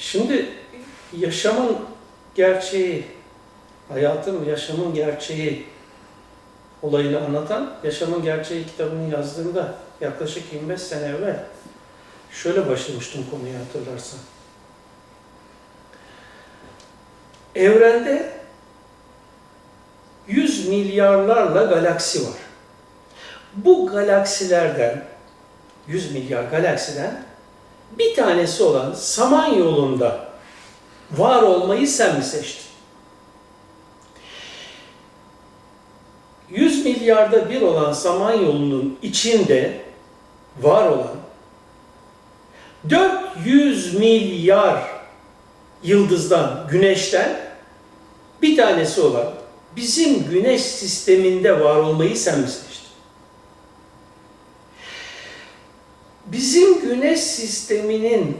Şimdi yaşamın gerçeği, hayatın yaşamın gerçeği olayını anlatan Yaşamın Gerçeği kitabını yazdığımda yaklaşık 25 sene evvel şöyle başlamıştım konuyu hatırlarsan. Evrende 100 milyarlarla galaksi var. Bu galaksilerden, 100 milyar galaksiden bir tanesi olan Samanyolu'nda var olmayı sen mi seçtin? 100 milyarda bir olan Samanyolu'nun içinde var olan 400 milyar yıldızdan, güneşten bir tanesi olan bizim güneş sisteminde var olmayı sen mi seçtin? Bizim güneş sisteminin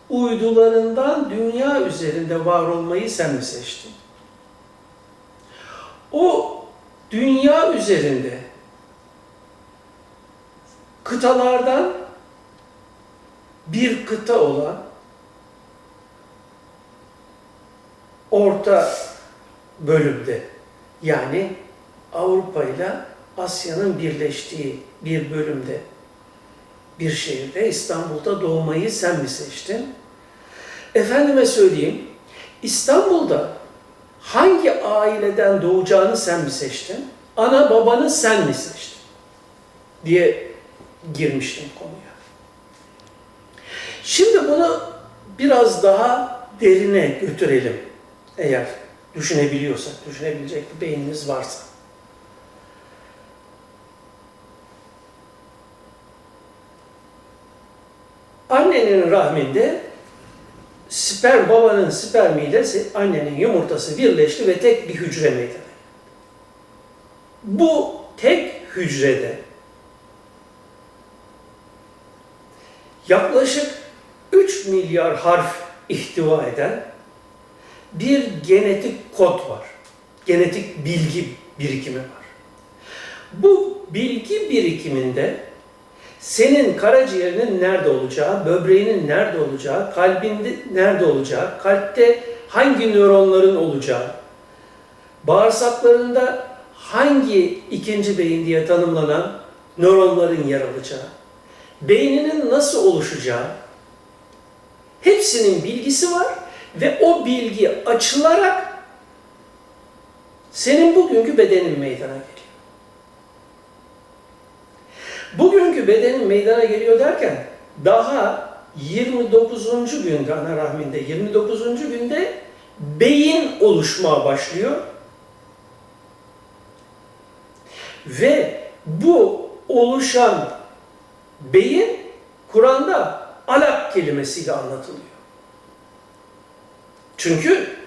uydularından dünya üzerinde var olmayı sen mi seçtin? O dünya üzerinde kıtalardan bir kıta olan orta bölümde, yani Avrupa ile Asya'nın birleştiği bir bölümde, bir şehirde, İstanbul'da doğmayı sen mi seçtin? Efendime söyleyeyim, İstanbul'da hangi aileden doğacağını sen mi seçtin? Ana babanı sen mi seçtin? Diye girmiştim konuya. Şimdi bunu biraz daha derine götürelim. Eğer düşünebiliyorsak, düşünebilecek bir beynimiz varsa. Annenin rahminde babanın spermiyle annenin yumurtası birleşti ve tek bir hücre meydana geldi. Bu tek hücrede yaklaşık 3 milyar harf ihtiva eden bir genetik kod var. Genetik bilgi birikimi var. Bu bilgi birikiminde senin karaciğerinin nerede olacağı, böbreğinin nerede olacağı, kalbinde nerede olacağı, kalpte hangi nöronların olacağı, bağırsaklarında hangi ikinci beyin diye tanımlanan nöronların yer alacağı, beyninin nasıl oluşacağı, hepsinin bilgisi var ve o bilgi açılarak senin bugünkü bedenin meydana geliyor. Bugünkü bedenin meydana geliyor derken daha 29. günde, ana rahminde 29. günde beyin oluşmaya başlıyor. Ve bu oluşan beyin Kur'an'da alak kelimesiyle anlatılıyor. Çünkü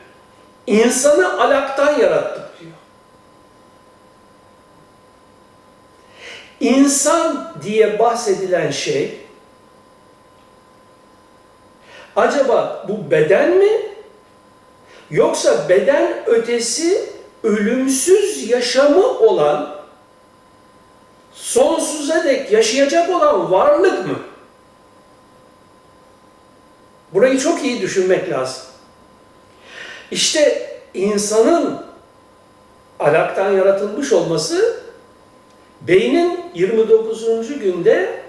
insanı alaktan yarattık diyor. İnsan diye bahsedilen şey, acaba bu beden mi? Yoksa beden ötesi ölümsüz yaşamı olan, sonsuza dek yaşayacak olan varlık mı? Burayı çok iyi düşünmek lazım. İşte insanın alaktan yaratılmış olması, beynin 29. günde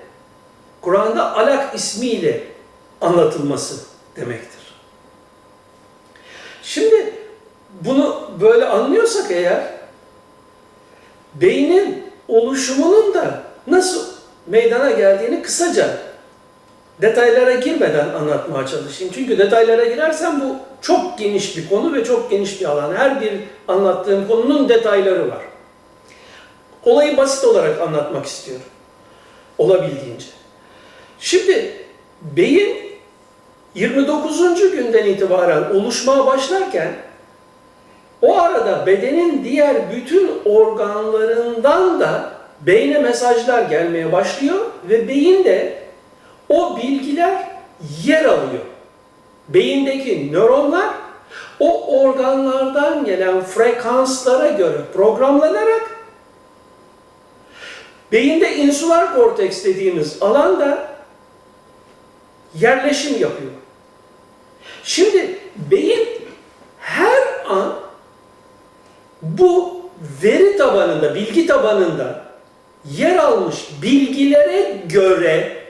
Kur'an'da alak ismiyle anlatılması demektir. Şimdi bunu böyle anlıyorsak eğer, beynin oluşumunun da nasıl meydana geldiğini kısaca detaylara girmeden anlatmaya çalışayım. Çünkü detaylara girersem bu çok geniş bir konu ve çok geniş bir alan. Her bir anlattığım konunun detayları var. Olayı basit olarak anlatmak istiyorum. Olabildiğince. Şimdi beyin 29. günden itibaren oluşmaya başlarken o arada bedenin diğer bütün organlarından da beyne mesajlar gelmeye başlıyor ve beyinde o bilgiler yer alıyor. Beyindeki nöronlar o organlardan gelen frekanslara göre programlanarak beyinde insular korteks dediğimiz alanda yerleşim yapıyor. Şimdi beyin her an bu veri tabanında, bilgi tabanında yer almış bilgilere göre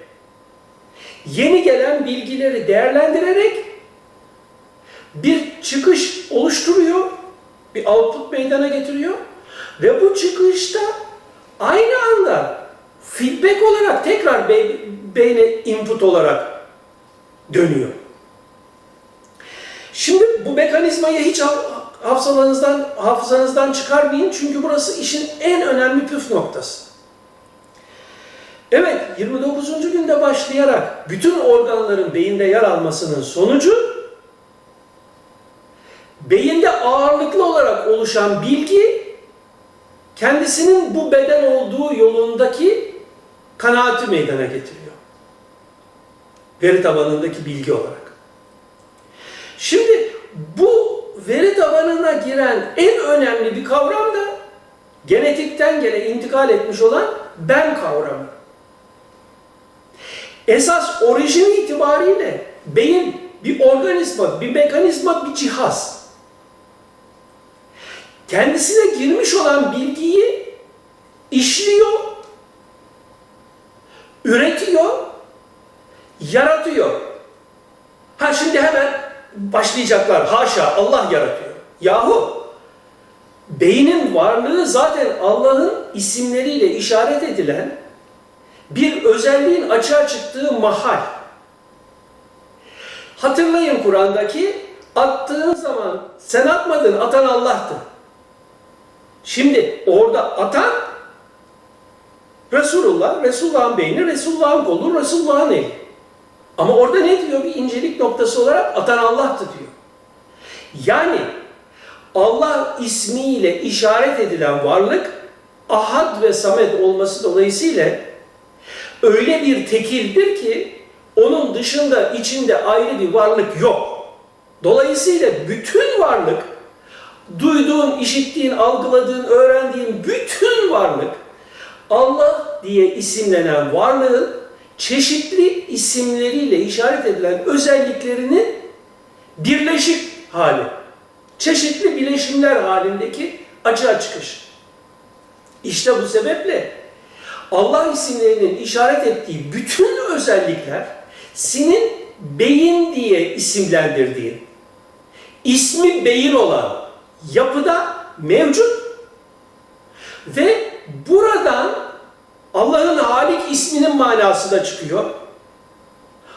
yeni gelen bilgileri değerlendirerek bir çıkış oluşturuyor, bir output meydana getiriyor ve bu çıkışta aynı anda feedback olarak tekrar beyne input olarak dönüyor. Şimdi bu mekanizmayı hiç hafızanızdan çıkarmayın çünkü burası işin en önemli püf noktası. Evet, 29. günde başlayarak bütün organların beyinde yer almasının sonucu beyinde ağırlıklı olarak oluşan bilgi kendisinin bu beden olduğu yolundaki kanaati meydana getiriyor. Veri tabanındaki bilgi olarak. Şimdi bu veri tabanına giren en önemli bir kavram da genetikten gene intikal etmiş olan ben kavramı. Esas orijin itibariyle beyin bir organizma, bir mekanizma, bir cihaz. Kendisine girmiş olan bilgiyi işliyor, üretiyor, yaratıyor. Ha şimdi hemen başlayacaklar. Haşa, Allah yaratıyor. Yahu, beynin varlığı zaten Allah'ın isimleriyle işaret edilen bir özelliğin açığa çıktığı mahal. Hatırlayın Kur'an'daki attığın zaman sen atmadın, atan Allah'tı. Şimdi orada atan Resulullah, Resulullah'ın beyni, Resulullah'ın kolu, Resulullah'ın eli. Ama orada ne diyor? Bir incelik noktası olarak atan Allah'tı diyor. Yani Allah ismiyle işaret edilen varlık Ahad ve Samed olması dolayısıyla öyle bir tekildir ki onun dışında, içinde ayrı bir varlık yok. Dolayısıyla bütün varlık, duyduğun, işittiğin, algıladığın, öğrendiğin bütün varlık Allah diye isimlenen varlığın çeşitli isimleriyle işaret edilen özelliklerinin birleşik hali. Çeşitli bileşimler halindeki açığa çıkış. İşte bu sebeple Allah isimlerinin işaret ettiği bütün özellikler senin beyin diye isimlendirdiğin, ismi beyin olan yapıda mevcut ve buradan Allah'ın Halik isminin manası da çıkıyor,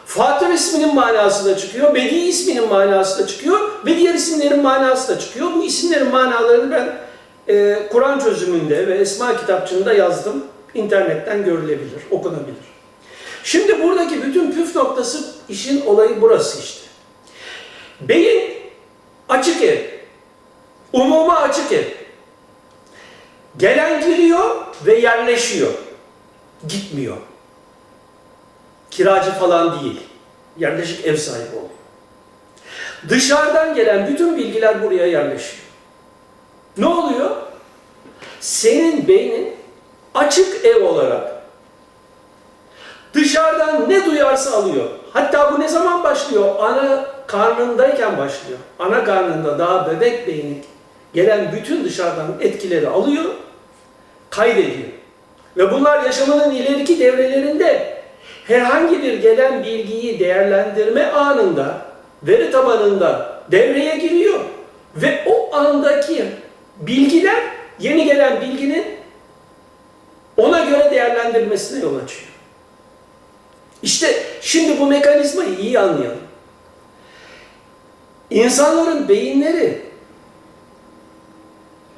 Fatır isminin manası da çıkıyor, Bedi isminin manası da çıkıyor ve diğer isimlerin manası da çıkıyor. Bu isimlerin manalarını ben Kur'an çözümünde ve Esma kitapçığında yazdım. İnternetten görülebilir, okunabilir. Şimdi buradaki bütün püf noktası, işin olayı burası işte. Beyin açık ev, umuma açık ev. Gelen giriyor ve yerleşiyor. Gitmiyor. Kiracı falan değil. Yerleşik ev sahibi oluyor. Dışarıdan gelen bütün bilgiler buraya yerleşiyor. Ne oluyor? Senin beynin açık ev olarak dışarıdan ne duyarsa alıyor. Hatta bu ne zaman başlıyor? Ana karnındayken başlıyor. Ana karnında daha bebek beyni gelen bütün dışarıdan etkileri alıyor, kaydediyor. Ve bunlar yaşamının ileriki devrelerinde herhangi bir gelen bilgiyi değerlendirme anında, veri tabanında devreye giriyor. Ve o andaki bilgiler, yeni gelen bilginin ona göre değerlendirmesine yol açıyor. İşte şimdi bu mekanizmayı iyi anlayalım. İnsanların beyinleri,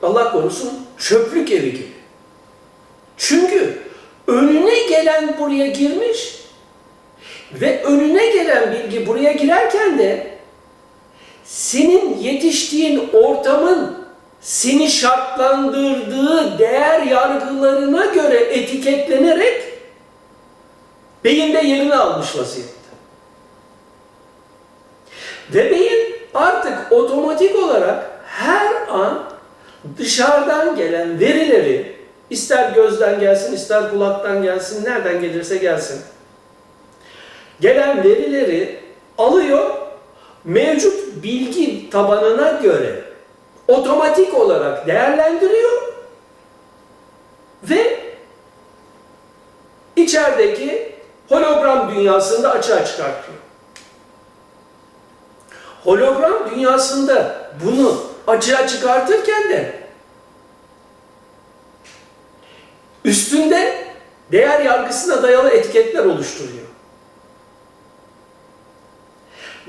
Allah korusun, çöplük evi gibi. Çünkü önüne gelen buraya girmiş ve önüne gelen bilgi buraya girerken de senin yetiştiğin ortamın seni şartlandırdığı değer yargılarına göre etiketlenerek beyinde yerini almış vaziyette. Ve beyin artık otomatik olarak her an dışarıdan gelen verileri, ister gözden gelsin, ister kulaktan gelsin, nereden gelirse gelsin, gelen verileri alıyor, mevcut bilgi tabanına göre otomatik olarak değerlendiriyor ve içerideki hologram dünyasında açığa çıkartıyor. Hologram dünyasında bunu açığa çıkartırken de üstünde değer yargısına dayalı etiketler oluşturuyor.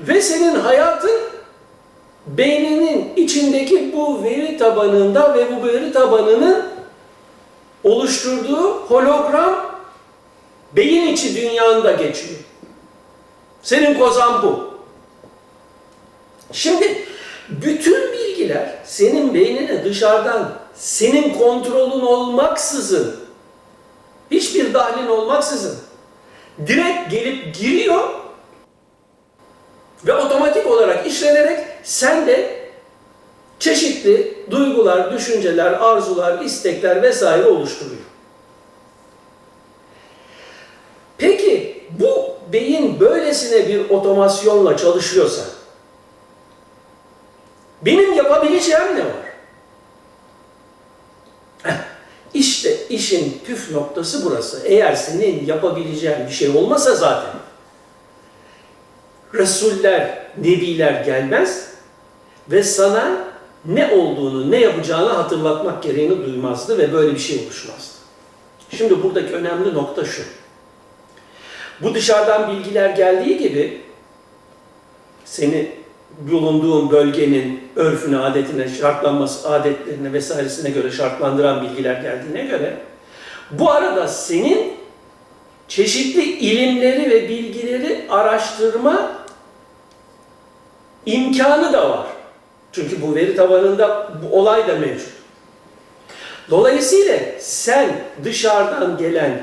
Ve senin hayatın beyninin içindeki bu veri tabanında ve bu veri tabanının oluşturduğu hologram beyin içi dünyanda geçiyor. Senin kozan bu. Şimdi bütün bilgiler senin beynine dışarıdan senin kontrolün olmaksızın, hiçbir dahlin olmaksızın direkt gelip giriyor ve otomatik olarak işlenerek sen de çeşitli duygular, düşünceler, arzular, istekler vesaire oluşturuyor. Peki bu beyin böylesine bir otomasyonla çalışıyorsa benim yapabileceğim ne var? İşte işin püf noktası burası. Eğer senin yapabileceğin bir şey olmasa zaten Resuller, Nebiler gelmez ve sana ne olduğunu, ne yapacağını hatırlatmak gereğini duymazdı ve böyle bir şey oluşmazdı. Şimdi buradaki önemli nokta şu. Bu dışarıdan bilgiler geldiği gibi seni bulunduğun bölgenin örfüne, adetine, şartlanması, adetlerine vesairesine göre şartlandıran bilgiler geldiğine göre bu arada senin çeşitli ilimleri ve bilgileri araştırma imkanı da var. Çünkü bu veri tabanında bu olay da mevcut. Dolayısıyla sen dışarıdan gelen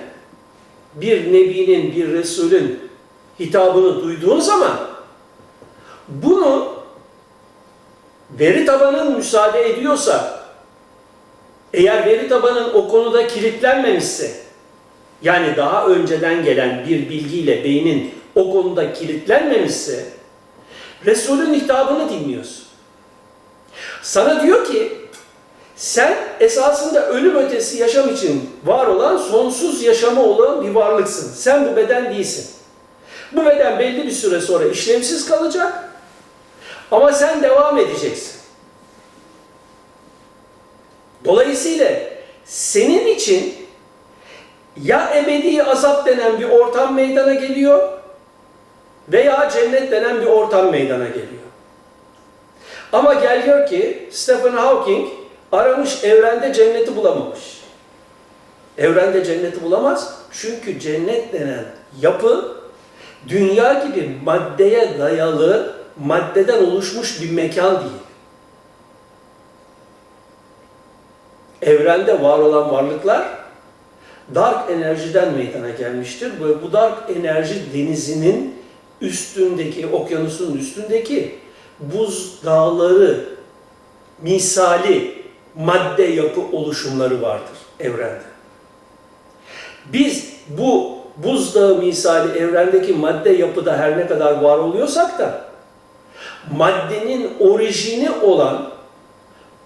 bir nebinin, bir resulün hitabını duyduğun zaman bunu veri tabanın müsaade ediyorsa, eğer veri tabanın o konuda kilitlenmemişse, yani daha önceden gelen bir bilgiyle beynin o konuda kilitlenmemişse, Resul'ün hitabını dinliyorsun. Sana diyor ki, sen esasında ölüm ötesi yaşam için var olan, sonsuz yaşamı olan bir varlıksın. Sen bu beden değilsin. Bu beden belli bir süre sonra işlevsiz kalacak ama sen devam edeceksin. Dolayısıyla senin için ya ebedi azap denen bir ortam meydana geliyor veya cennet denen bir ortam meydana geliyor. Ama gel gör ki Stephen Hawking aramış, evrende cenneti bulamamış. Evrende cenneti bulamaz çünkü cennet denen yapı dünya gibi maddeye dayalı, maddeden oluşmuş bir mekan değil. Evrende var olan varlıklar dark enerjiden meydana gelmiştir. Ve bu dark enerji denizinin üstündeki, okyanusun üstündeki buz dağları misali madde yapı oluşumları vardır evrende. Biz bu buzdağı misali evrendeki madde yapıda her ne kadar var oluyorsak da maddenin orijini olan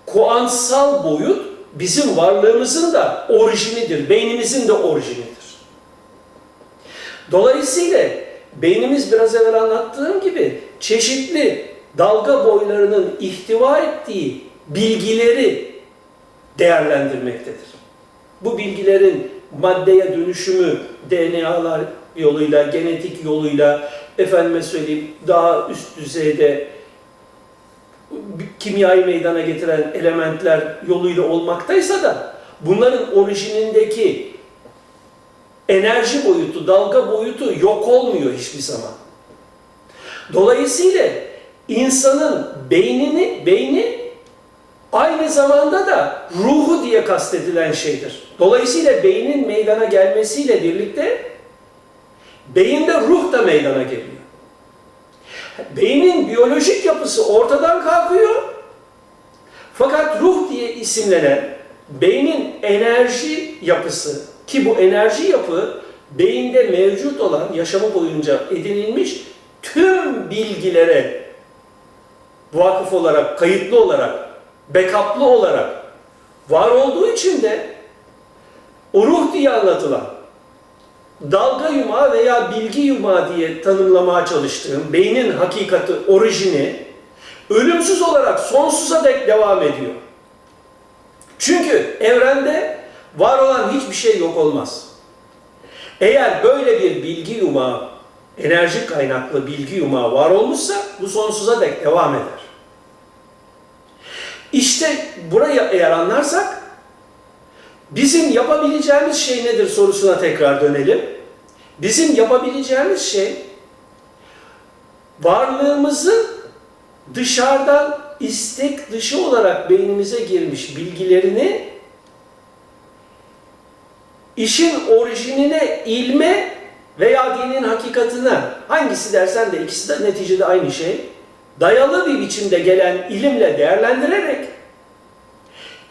kuantsal boyut bizim varlığımızın da orijinidir, beynimizin de orijinidir. Dolayısıyla beynimiz biraz evvel anlattığım gibi çeşitli dalga boylarının ihtiva ettiği bilgileri değerlendirmektedir. Bu bilgilerin maddeye dönüşümü DNA'lar yoluyla, genetik yoluyla, efendime söyleyeyim daha üst düzeyde kimyayı meydana getiren elementler yoluyla olmaktaysa da bunların orijinindeki enerji boyutu, dalga boyutu yok olmuyor hiçbir zaman. Dolayısıyla insanın beyni aynı zamanda da ruhu diye kastedilen şeydir. Dolayısıyla beynin meydana gelmesiyle birlikte beyinde ruh da meydana geliyor. Beynin biyolojik yapısı ortadan kalkıyor. Fakat ruh diye isimlenen beynin enerji yapısı, ki bu enerji yapı beyinde mevcut olan yaşamı boyunca edinilmiş tüm bilgilere vakıf olarak, kayıtlı olarak, backup'lı olarak var olduğu için de o ruh diye anlatılan, dalga yumağı veya bilgi yumağı diye tanımlamaya çalıştığım beynin hakikati, orijini ölümsüz olarak sonsuza dek devam ediyor. Çünkü evrende var olan hiçbir şey yok olmaz. Eğer böyle bir bilgi yumağı, enerji kaynaklı bilgi yumağı var olmuşsa bu sonsuza dek devam eder. İşte burayı eğer anlarsak bizim yapabileceğimiz şey nedir sorusuna tekrar dönelim. Bizim yapabileceğimiz şey varlığımızın dışarıdan istek dışı olarak beynimize girmiş bilgilerini işin orijinine, ilme veya dinin hakikatine, hangisi dersen de ikisi de neticede aynı şey, dayalı bir biçimde gelen ilimle değerlendirerek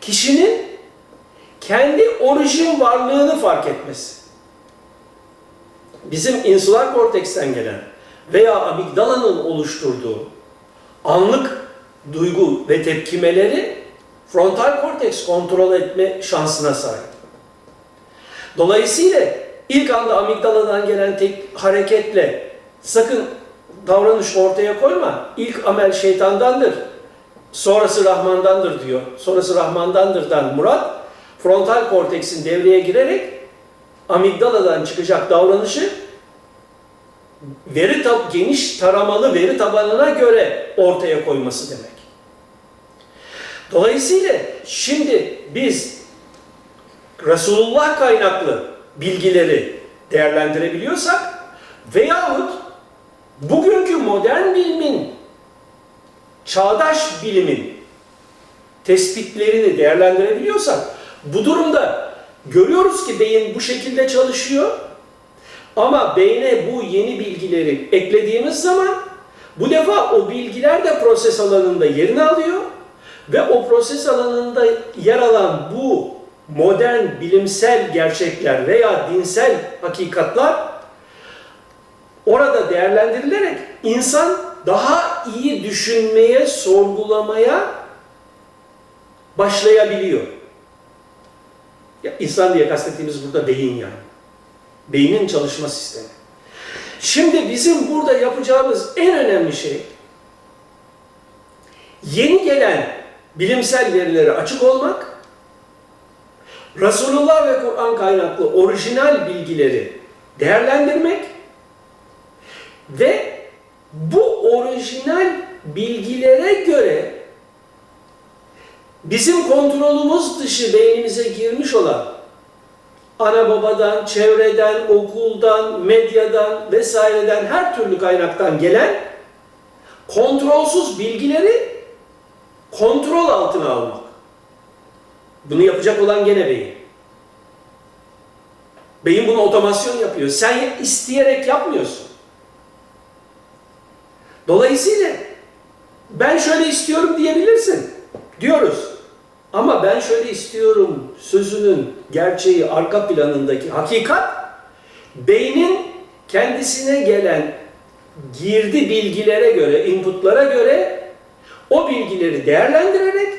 kişinin kendi orijin varlığını fark etmesi. Bizim insular korteksten gelen veya amigdalanın oluşturduğu anlık duygu ve tepkimeleri frontal korteks kontrol etme şansına sahip. Dolayısıyla ilk anda amigdaladan gelen tek hareketle sakın davranış ortaya koyma. İlk amel şeytandandır, sonrası Rahman'dandır diyor. Sonrası Rahman'dandır'dan murat, frontal korteksin devreye girerek amigdaladan çıkacak davranışı geniş taramalı veri tabanına göre ortaya koyması demek. Dolayısıyla şimdi biz Resulullah kaynaklı bilgileri değerlendirebiliyorsak veyahut bugünkü modern bilimin, çağdaş bilimin tespitlerini değerlendirebiliyorsak bu durumda görüyoruz ki beyin bu şekilde çalışıyor. Ama beyne bu yeni bilgileri eklediğimiz zaman bu defa o bilgiler de proses alanında yerini alıyor ve o proses alanında yer alan bu modern bilimsel gerçekler veya dinsel hakikatler orada değerlendirilerek insan daha iyi düşünmeye, sorgulamaya başlayabiliyor. Ya, insan diye kastettiğimiz burada beyin yani. Beynin çalışma sistemi. Şimdi bizim burada yapacağımız en önemli şey yeni gelen bilimsel verilere açık olmak, Resulullah ve Kur'an kaynaklı orijinal bilgileri değerlendirmek ve bu orijinal bilgilere göre bizim kontrolümüz dışı beynimize girmiş olan ana babadan, çevreden, okuldan, medyadan vesaireden her türlü kaynaktan gelen kontrolsüz bilgileri kontrol altına almak. Bunu yapacak olan gene beyin. Beyin bunu otomasyon yapıyor. Sen isteyerek yapmıyorsun. Dolayısıyla ben şöyle istiyorum diyebilirsin. Diyoruz. Ama ben şöyle istiyorum sözünün gerçeği arka planındaki hakikat beynin kendisine gelen girdi bilgilere göre, inputlara göre o bilgileri değerlendirerek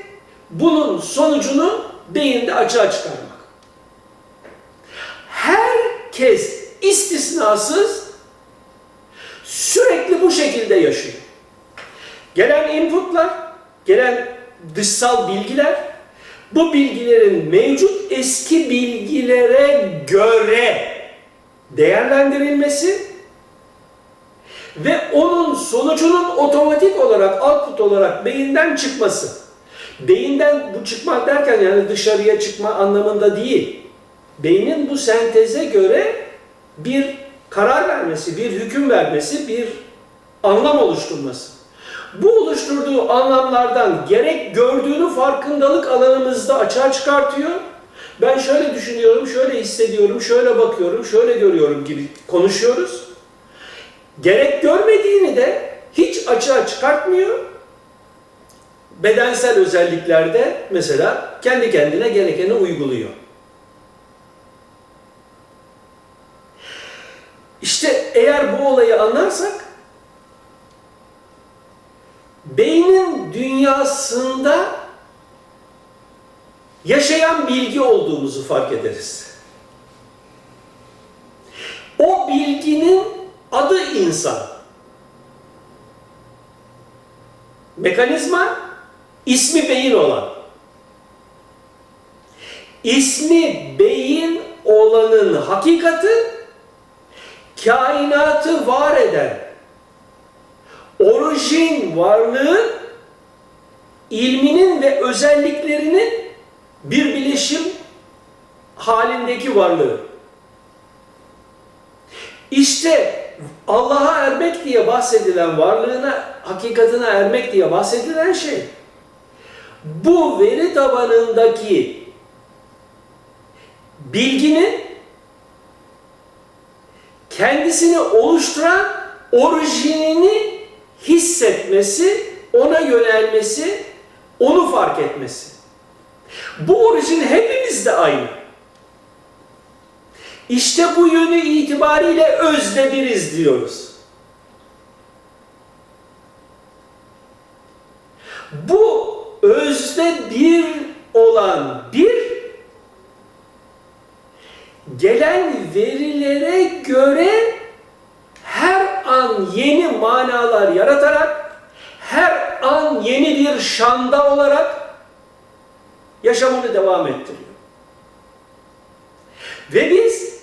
bunun sonucunu beyinde açığa çıkarmak. Herkes istisnasız sürekli bu şekilde yaşıyor. Gelen inputlar, gelen dışsal bilgiler, bu bilgilerin mevcut eski bilgilere göre değerlendirilmesi ve onun sonucunun otomatik olarak, output olarak beyinden çıkması. Beyinden bu çıkmak derken yani dışarıya çıkma anlamında değil. Beynin bu senteze göre bir karar vermesi, bir hüküm vermesi, bir anlam oluşturması. Bu oluşturduğu anlamlardan gerek gördüğünü farkındalık alanımızda açığa çıkartıyor. Ben şöyle düşünüyorum, şöyle hissediyorum, şöyle bakıyorum, şöyle görüyorum gibi konuşuyoruz. Gerek görmediğini de hiç açığa çıkartmıyor. Bedensel özelliklerde mesela kendi kendine gerekeni uyguluyor. İşte eğer bu olayı anlarsak beynin dünyasında yaşayan bilgi olduğumuzu fark ederiz. O bilginin adı insan. Mekanizma, ismi beyin olan. İsmi beyin olanın hakikati, kainatı var eden, orijin varlığın, ilminin ve özelliklerinin bir bileşim halindeki varlığı. İşte Allah'a ermek diye bahsedilen, varlığına, hakikatine ermek diye bahsedilen şey, bu veri tabanındaki bilginin kendisini oluşturan orijinini hissetmesi, ona yönelmesi, onu fark etmesi. Bu orijin hepimizde aynı. İşte bu yönü itibariyle özde biriz diyoruz. Bu özde bir olan bir, gelen verilere göre her an yeni manalar yaratarak, her an yeni bir şanda olarak yaşamını devam ettiriyor. Ve biz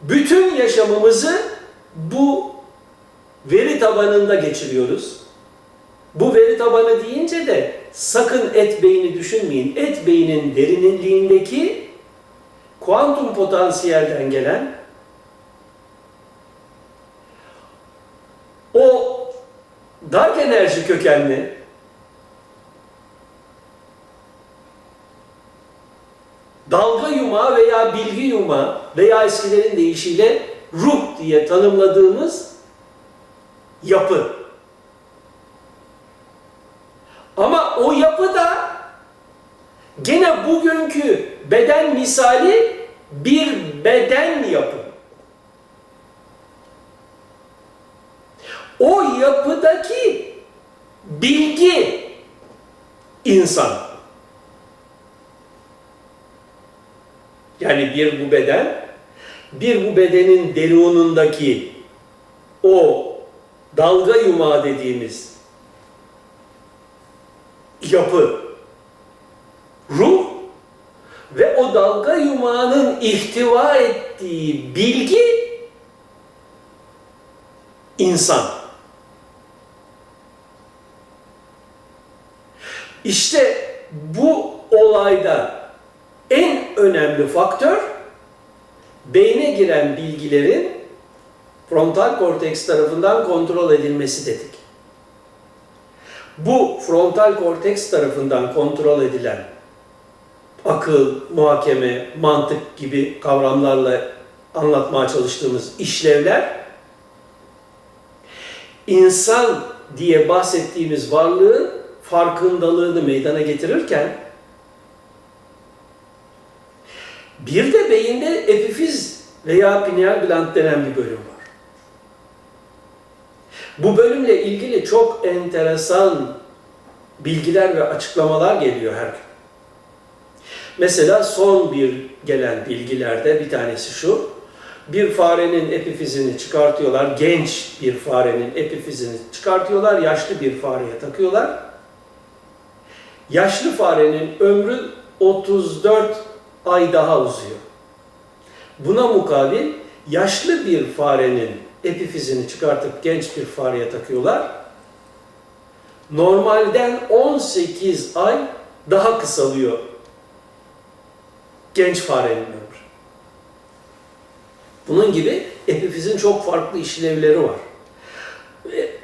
bütün yaşamımızı bu veri tabanında geçiriyoruz. Bu veri tabanı deyince de sakın et beyni düşünmeyin. Et beynin derinliğindeki kuantum potansiyelden gelen o dark enerji kökenli dalga yumağı veya bilgi yumağı veya eskilerin deyişiyle ruh diye tanımladığımız yapı. Ama o yapı da gene bugünkü beden misali bir beden yapı. O yapıdaki bilgi insan. Yani bir bu beden, bir bu bedenin derunundaki o dalga yumağı dediğimiz yapı, ruh ve o dalga yumağının ihtiva ettiği bilgi insan. İşte bu olayda en önemli faktör beyne giren bilgilerin frontal korteks tarafından kontrol edilmesi dedik. Bu frontal korteks tarafından kontrol edilen akıl, muhakeme, mantık gibi kavramlarla anlatmaya çalıştığımız işlevler insan diye bahsettiğimiz varlığın farkındalığını meydana getirirken bir de beyinde epifiz veya pineal gland denen bir bölüm var. Bu bölümle ilgili çok enteresan bilgiler ve açıklamalar geliyor her gün. Mesela son bir gelen bilgilerde bir tanesi şu: bir farenin epifizini çıkartıyorlar, genç bir farenin epifizini çıkartıyorlar, yaşlı bir fareye takıyorlar. Yaşlı farenin ömrü 34 ay daha uzuyor. Buna mukabil yaşlı bir farenin epifizini çıkartıp genç bir fareye takıyorlar. Normalden 18 ay daha kısalıyor genç farenin ömrü. Bunun gibi epifizin çok farklı işlevleri var.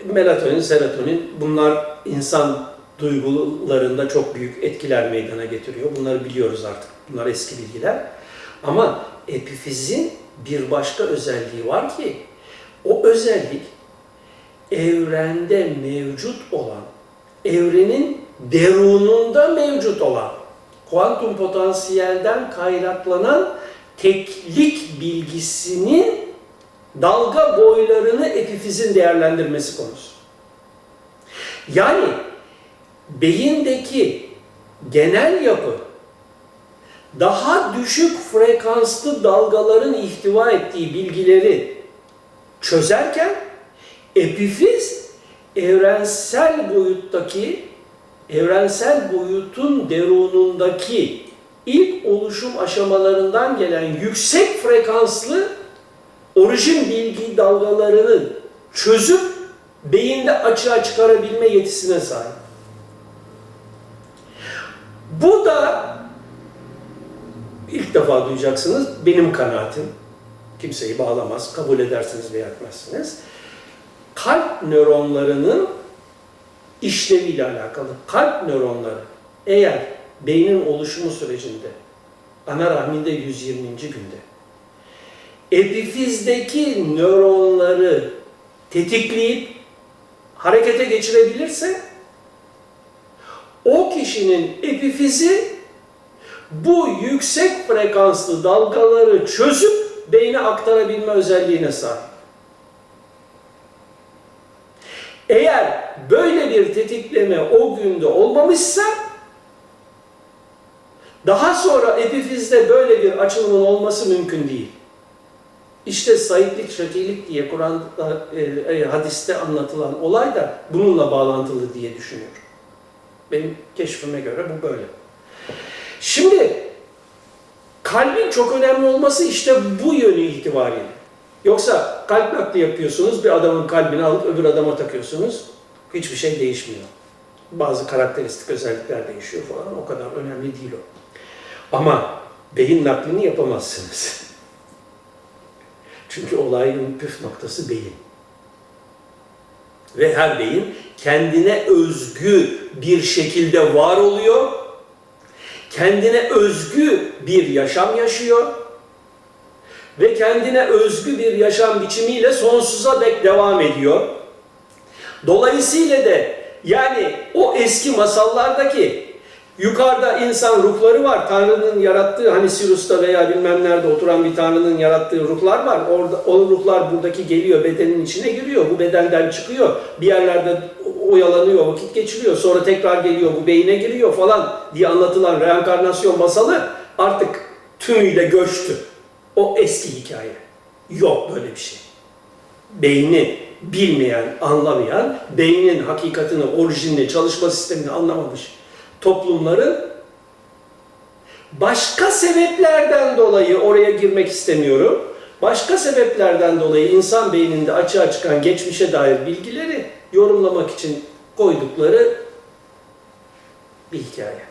Melatonin, serotonin, bunlar insan duygularında çok büyük etkiler meydana getiriyor. Bunları biliyoruz artık. Bunlar eski bilgiler. Ama epifizin bir başka özelliği var ki, o özellik evrende mevcut olan, evrenin derununda mevcut olan, kuantum potansiyelden kaynaklanan teklik bilgisinin dalga boylarını epifizin değerlendirmesi konusu. Yani beyindeki genel yapı daha düşük frekanslı dalgaların ihtiva ettiği bilgileri çözerken epifiz evrensel boyutun derunundaki ilk oluşum aşamalarından gelen yüksek frekanslı orijin bilgi dalgalarını çözüp beyinde açığa çıkarabilme yetisine sahip. Bu da ilk defa duyacaksınız, benim kanaatim. Kimseyi bağlamaz, kabul edersiniz veya etmezsiniz. Kalp nöronlarının işleviyle alakalı. Kalp nöronları eğer beynin oluşumu sürecinde, ana rahminde 120. günde, epifizdeki nöronları tetikleyip harekete geçirebilirse, o kişinin epifizi bu yüksek frekanslı dalgaları çözüp beyne aktarabilme özelliğine sahip. Eğer böyle bir tetikleme o günde olmamışsa, daha sonra epifizde böyle bir açılımın olması mümkün değil. İşte saitlik, şakilik diye Kur'an'da, hadiste anlatılan olay da bununla bağlantılı diye düşünüyorum. Benim keşfime göre bu böyle. Şimdi kalbin çok önemli olması işte bu yönü itibariyle. Yoksa kalp nakli yapıyorsunuz, bir adamın kalbini alıp öbür adama takıyorsunuz, hiçbir şey değişmiyor. Bazı karakteristik özellikler değişiyor falan, o kadar önemli değil o. Ama beyin naklini yapamazsınız. Çünkü olayın püf noktası beyin. Ve her beyin kendine özgü bir şekilde var oluyor, kendine özgü bir yaşam yaşıyor ve kendine özgü bir yaşam biçimiyle sonsuza dek devam ediyor. Dolayısıyla da yani o eski masallardaki yukarıda insan ruhları var, Tanrı'nın yarattığı, hani Sirus'ta veya bilmem nerede oturan bir Tanrı'nın yarattığı ruhlar var. Orada, o ruhlar buradaki geliyor, bedenin içine giriyor, bu bedenden çıkıyor, bir yerlerde oyalanıyor, vakit geçiriyor, sonra tekrar geliyor, bu beyine giriyor falan diye anlatılan reenkarnasyon masalı artık tümüyle göçtü. O eski hikaye. Yok böyle bir şey. Beyni bilmeyen, anlamayan, beynin hakikatini, orijinini, çalışma sistemini anlamamış toplumların başka sebeplerden dolayı, oraya girmek istemiyorum, başka sebeplerden dolayı insan beyninde açığa çıkan geçmişe dair bilgileri yorumlamak için koydukları bir hikaye.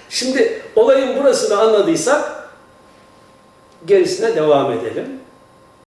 Şimdi olayın burasını anladıysak gerisine devam edelim.